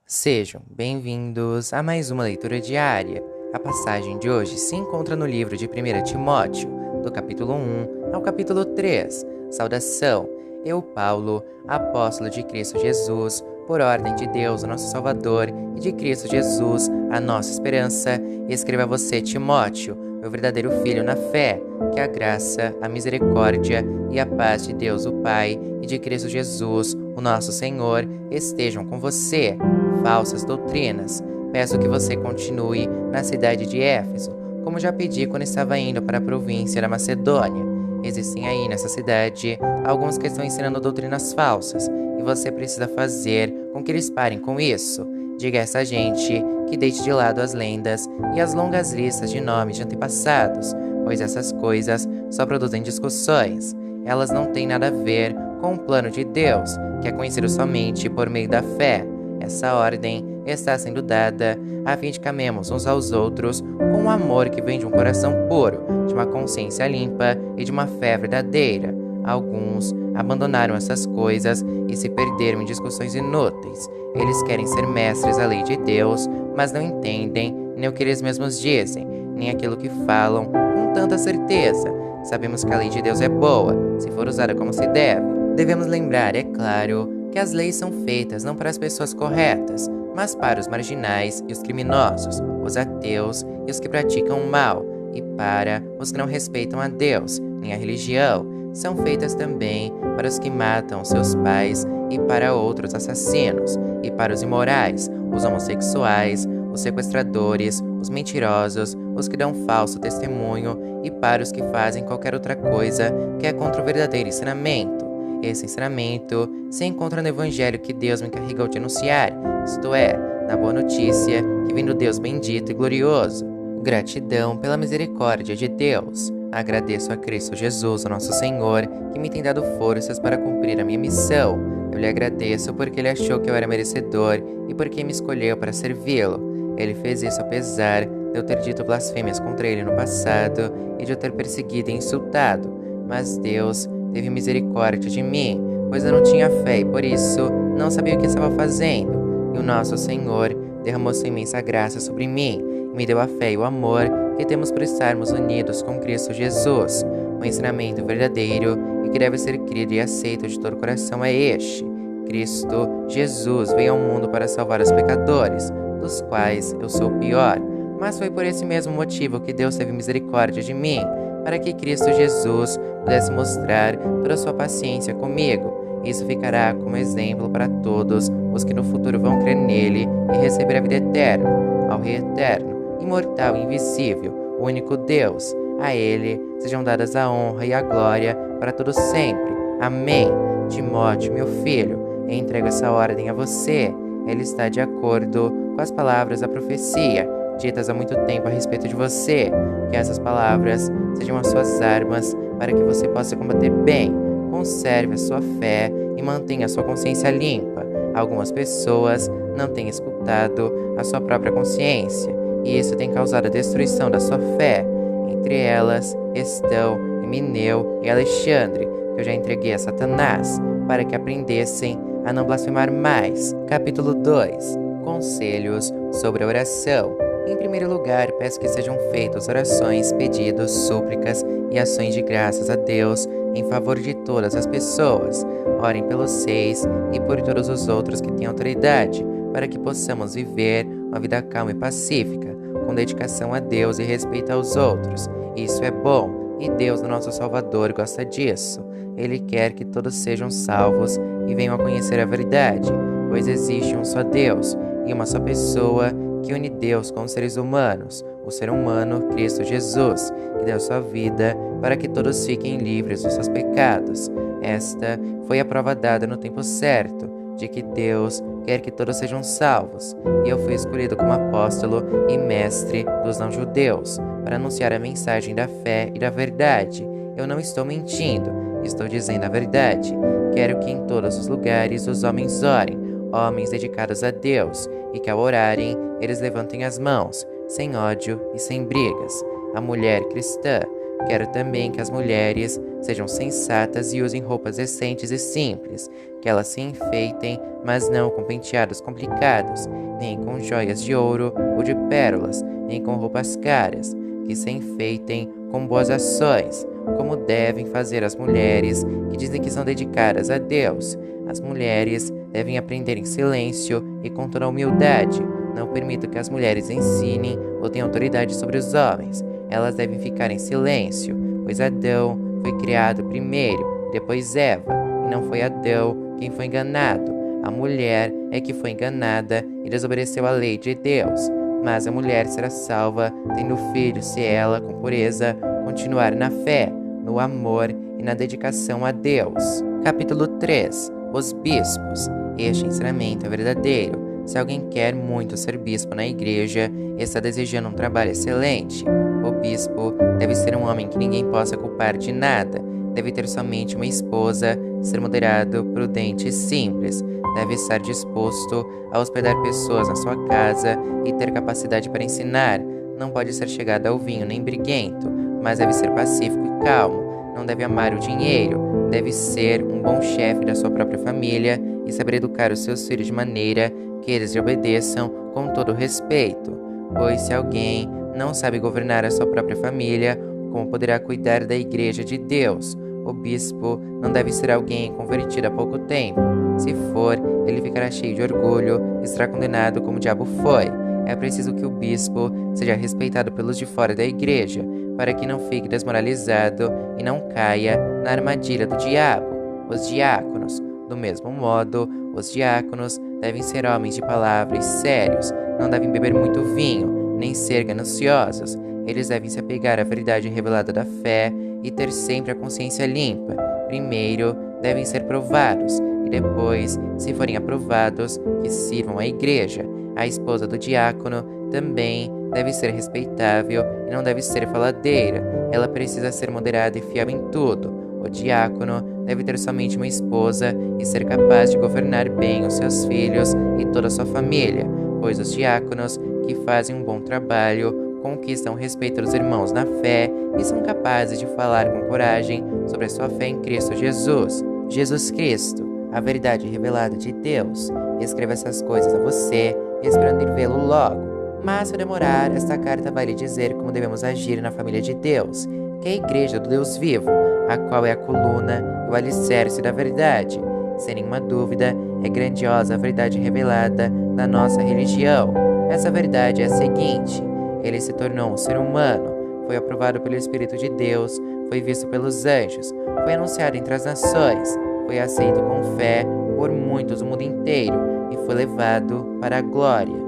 Sejam bem-vindos a mais uma leitura diária. A passagem de hoje se encontra no livro de 1 Timóteo, do capítulo 1 ao capítulo 3. Saudação! Eu, Paulo, apóstolo de Cristo Jesus, por ordem de Deus, o nosso Salvador, e de Cristo Jesus, a nossa esperança, escrevo a você, Timóteo, meu verdadeiro filho na fé, que a graça, a misericórdia e a paz de Deus, o Pai, e de Cristo Jesus, o nosso Senhor, estejam com você. Falsas doutrinas. Peço que você continue na cidade de Éfeso, como já pedi quando estava indo para a província da Macedônia. Existem aí nessa cidade alguns que estão ensinando doutrinas falsas, e você precisa fazer com que eles parem com isso. Diga a essa gente que deixe de lado as lendas e as longas listas de nomes de antepassados, pois essas coisas só produzem discussões. Elas não têm nada a ver com o plano de Deus, que é conhecido somente por meio da fé. Essa ordem está sendo dada a fim de que amemos uns aos outros com um amor que vem de um coração puro, de uma consciência limpa e de uma fé verdadeira. Alguns abandonaram essas coisas e se perderam em discussões inúteis. Eles querem ser mestres da lei de Deus, mas não entendem nem o que eles mesmos dizem, nem aquilo que falam com tanta certeza. Sabemos que a lei de Deus é boa, se for usada como se deve. Devemos lembrar, é claro, que as leis são feitas não para as pessoas corretas, mas para os marginais e os criminosos, os ateus e os que praticam o mal, e para os que não respeitam a Deus, nem a religião. São feitas também para os que matam seus pais e para outros assassinos, e para os imorais, os homossexuais, os sequestradores, os mentirosos, os que dão falso testemunho, e para os que fazem qualquer outra coisa que é contra o verdadeiro ensinamento. Esse ensinamento se encontra no evangelho que Deus me encarregou de anunciar, isto é, na boa notícia que vem do Deus bendito e glorioso. Gratidão pela misericórdia de Deus. Agradeço a Cristo Jesus, o nosso Senhor, que me tem dado forças para cumprir a minha missão. Eu lhe agradeço porque ele achou que eu era merecedor e porque me escolheu para servi-lo. Ele fez isso apesar de eu ter dito blasfêmias contra ele no passado e de eu ter perseguido e insultado. Mas Deus teve misericórdia de mim, pois eu não tinha fé e por isso não sabia o que estava fazendo. E o nosso Senhor derramou sua imensa graça sobre mim e me deu a fé e o amor que temos por estarmos unidos com Cristo Jesus. O ensinamento verdadeiro e que deve ser crido e aceito de todo o coração é este: Cristo Jesus veio ao mundo para salvar os pecadores, dos quais eu sou o pior. Mas foi por esse mesmo motivo que Deus teve misericórdia de mim, para que Cristo Jesus pudesse mostrar toda a sua paciência comigo. Isso ficará como exemplo para todos os que no futuro vão crer nele e receber a vida eterna. Ao Rei eterno, imortal e invisível, o único Deus, a ele sejam dadas a honra e a glória para todos sempre. Amém. Timóteo, meu filho, eu entrego essa ordem a você. Ela está de acordo com as palavras da profecia ditas há muito tempo a respeito de você. Que essas palavras sejam as suas armas para que você possa combater bem. Conserve a sua fé e mantenha a sua consciência limpa. Algumas pessoas não têm escutado a sua própria consciência, e isso tem causado a destruição da sua fé. Entre elas estão Emineu e Alexandre, que eu já entreguei a Satanás, para que aprendessem a não blasfemar mais. Capítulo 2. Conselhos sobre a oração. Em primeiro lugar, peço que sejam feitas orações, pedidos, súplicas e ações de graças a Deus em favor de todas as pessoas. Orem pelos seis e por todos os outros que têm autoridade, para que possamos viver uma vida calma e pacífica, com dedicação a Deus e respeito aos outros. Isso é bom, e Deus, o nosso Salvador, gosta disso. Ele quer que todos sejam salvos e venham a conhecer a verdade, pois existe um só Deus e uma só pessoa que une Deus com os seres humanos, o ser humano Cristo Jesus, que deu sua vida para que todos fiquem livres dos seus pecados. Esta foi a prova dada no tempo certo, de que Deus quer que todos sejam salvos, e eu fui escolhido como apóstolo e mestre dos não-judeus, para anunciar a mensagem da fé e da verdade. Eu não estou mentindo, estou dizendo a verdade. Quero que em todos os lugares os homens orem, homens dedicados a Deus, e que ao orarem, eles levantem as mãos, sem ódio e sem brigas. A mulher cristã Quero também que as mulheres sejam sensatas e usem roupas decentes e simples, que elas se enfeitem, mas não com penteados complicados, nem com joias de ouro ou de pérolas, nem com roupas caras, que se enfeitem com boas ações, como devem fazer as mulheres que dizem que são dedicadas a Deus. As mulheres devem aprender em silêncio e com toda a humildade. Não permito que as mulheres ensinem ou tenham autoridade sobre os homens. Elas devem ficar em silêncio, pois Adão foi criado primeiro e depois Eva, e não foi Adão quem foi enganado. A mulher é que foi enganada e desobedeceu à lei de Deus. Mas a mulher será salva tendo filhos se ela, com pureza, continuar na fé, no amor e na dedicação a Deus. Capítulo 3. Os bispos. Este ensinamento é verdadeiro. Se alguém quer muito ser bispo na igreja e está desejando um trabalho excelente, o bispo deve ser um homem que ninguém possa culpar de nada. Deve ter somente uma esposa, ser moderado, prudente e simples. Deve estar disposto a hospedar pessoas na sua casa e ter capacidade para ensinar. Não pode ser chegado ao vinho nem briguento, mas deve ser pacífico e calmo. Não deve amar o dinheiro. Deve ser um bom chefe da sua própria família e saber educar os seus filhos de maneira que eles lhe obedeçam com todo respeito. Pois se alguém não sabe governar a sua própria família, como poderá cuidar da igreja de Deus? O bispo não deve ser alguém convertido há pouco tempo. Se for, ele ficará cheio de orgulho e será condenado como o diabo foi. É preciso que o bispo seja respeitado pelos de fora da igreja, para que não fique desmoralizado e não caia na armadilha do diabo. Os diáconos. Do mesmo modo, os diáconos devem ser homens de palavra e sérios. Não devem beber muito vinho, nem ser gananciosos. Eles devem se apegar à verdade revelada da fé e ter sempre a consciência limpa. Primeiro, devem ser provados, e depois, se forem aprovados, que sirvam à igreja. A esposa do diácono também deve ser respeitável e não deve ser faladeira. Ela precisa ser moderada e fiel em tudo. O diácono deve ter somente uma esposa e ser capaz de governar bem os seus filhos e toda a sua família, pois os diáconos que fazem um bom trabalho conquistam o respeito dos irmãos na fé e são capazes de falar com coragem sobre a sua fé em Cristo Jesus. Jesus Cristo, a verdade revelada de Deus. Escreva essas coisas a você, esperando ir vê-lo logo. Mas se eu demorar, esta carta vai lhe dizer como devemos agir na família de Deus, que é a igreja do Deus vivo, a qual é a coluna e o alicerce da verdade. Sem nenhuma dúvida, é grandiosa a verdade revelada na nossa religião. Essa verdade é a seguinte: ele se tornou um ser humano, foi aprovado pelo Espírito de Deus, foi visto pelos anjos, foi anunciado entre as nações, foi aceito com fé por muitos do mundo inteiro e foi levado para a glória.